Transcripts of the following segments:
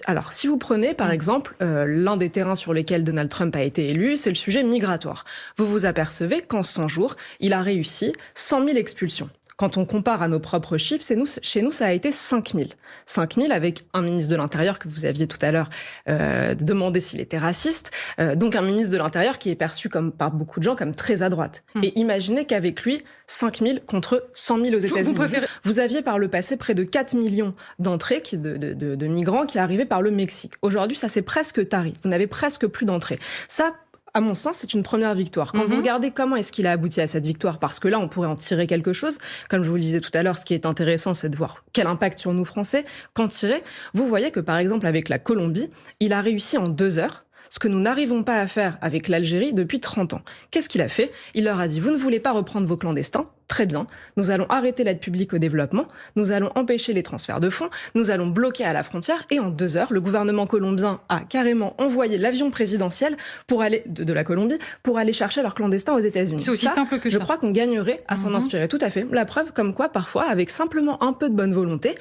Alors, si vous prenez, par exemple, l'un des terrains sur lesquels Donald Trump a été élu, c'est le sujet migratoire. Vous vous apercevez qu'en 100 jours, il a réussi 100 000 expulsions. Quand on compare à nos propres chiffres, chez nous, ça a été 5 000. 5 000 avec un ministre de l'Intérieur que vous aviez tout à l'heure demandé s'il était raciste. Donc un ministre de l'Intérieur qui est perçu par beaucoup de gens comme très à droite. Et imaginez qu'avec lui, 5 000 contre 100 000 aux États-Unis. Vous aviez par le passé près de 4 millions d'entrées de migrants qui arrivaient par le Mexique. Aujourd'hui, ça s'est presque tari. Vous n'avez presque plus d'entrées. Ça, à mon sens, c'est une première victoire. Quand vous regardez comment est-ce qu'il a abouti à cette victoire, parce que là, on pourrait en tirer quelque chose. Comme je vous le disais tout à l'heure, ce qui est intéressant, c'est de voir quel impact sur nous Français, qu'en tirer. Vous voyez que, par exemple, avec la Colombie, il a réussi en 2 heures ce que nous n'arrivons pas à faire avec l'Algérie depuis 30 ans. Qu'est-ce qu'il a fait? Il leur a dit, vous ne voulez pas reprendre vos clandestins? Très bien. Nous allons arrêter l'aide publique au développement. Nous allons empêcher les transferts de fonds. Nous allons bloquer à la frontière. Et en 2 heures, le gouvernement colombien a carrément envoyé l'avion présidentiel pour aller, de la Colombie pour aller chercher leurs clandestins aux États-Unis. C'est aussi simple que ça. Je crois qu'on gagnerait à s'en inspirer. Tout à fait. La preuve comme quoi, parfois, avec simplement un peu de bonne volonté,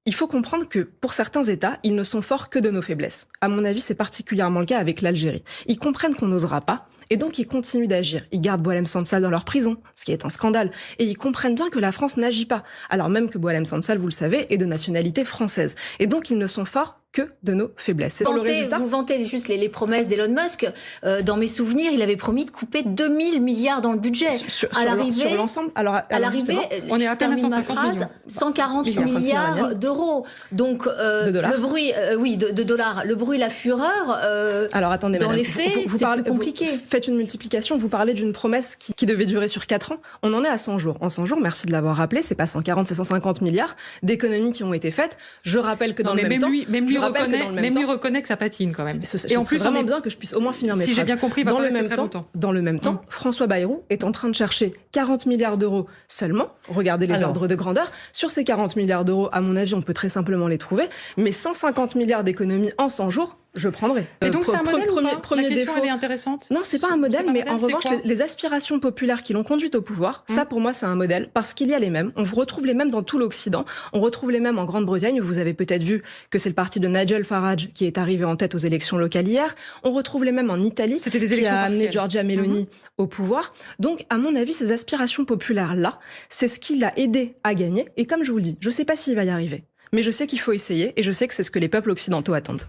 il faut comprendre que, pour certains États, ils ne sont forts que de nos faiblesses. À mon avis, c'est particulièrement le cas avec l'Algérie. Ils comprennent qu'on n'osera pas, et donc ils continuent d'agir. Ils gardent Boualem Sansal dans leur prison, ce qui est un scandale. Et ils comprennent bien que la France n'agit pas, alors même que Boualem Sansal, vous le savez, est de nationalité française. Et donc ils ne sont forts que de nos faiblesses. Vous vantez juste les promesses d'Elon Musk. Dans mes souvenirs, il avait promis de couper 2000 milliards dans le budget. Sur l'ensemble, à l'arrivée, on est à peine à 150 millions. 140 milliards d'euros. Donc, de dollars. Le bruit, de dollars. Le bruit, la fureur. Alors attendez, dans madame, les faits, c'est plus compliqué. Vous faites une multiplication, vous parlez d'une promesse qui devait durer sur 4 ans. On en est à 100 jours. En 100 jours, merci de l'avoir rappelé, c'est pas 140, c'est 150 milliards d'économies qui ont été faites. Je rappelle que dans le même temps... Même lui reconnaît que ça patine quand même. Et en plus, vraiment bien que je puisse au moins finir mes phrases. Si j'ai bien compris, dans le même temps, François Bayrou est en train de chercher 40 milliards d'euros seulement. Regardez les ordres de grandeur. Sur ces 40 milliards d'euros, à mon avis, on peut très simplement les trouver. Mais 150 milliards d'économies en 100 jours, je prendrai. Et donc c'est un modèle ou pas? La question, défaut, elle est intéressante. Non, c'est pas un modèle, mais en revanche, les aspirations populaires qui l'ont conduite au pouvoir, ça pour moi c'est un modèle, parce qu'il y a les mêmes. On retrouve les mêmes dans tout l'Occident. On retrouve les mêmes en Grande-Bretagne. Vous avez peut-être vu que c'est le parti de Nigel Farage qui est arrivé en tête aux élections locales hier. On retrouve les mêmes en Italie, qui a amené Giorgia Meloni au pouvoir. Donc, à mon avis, ces aspirations populaires-là, c'est ce qui l'a aidé à gagner. Et comme je vous le dis, je sais pas s'il va y arriver, mais je sais qu'il faut essayer, et je sais que c'est ce que les peuples occidentaux attendent.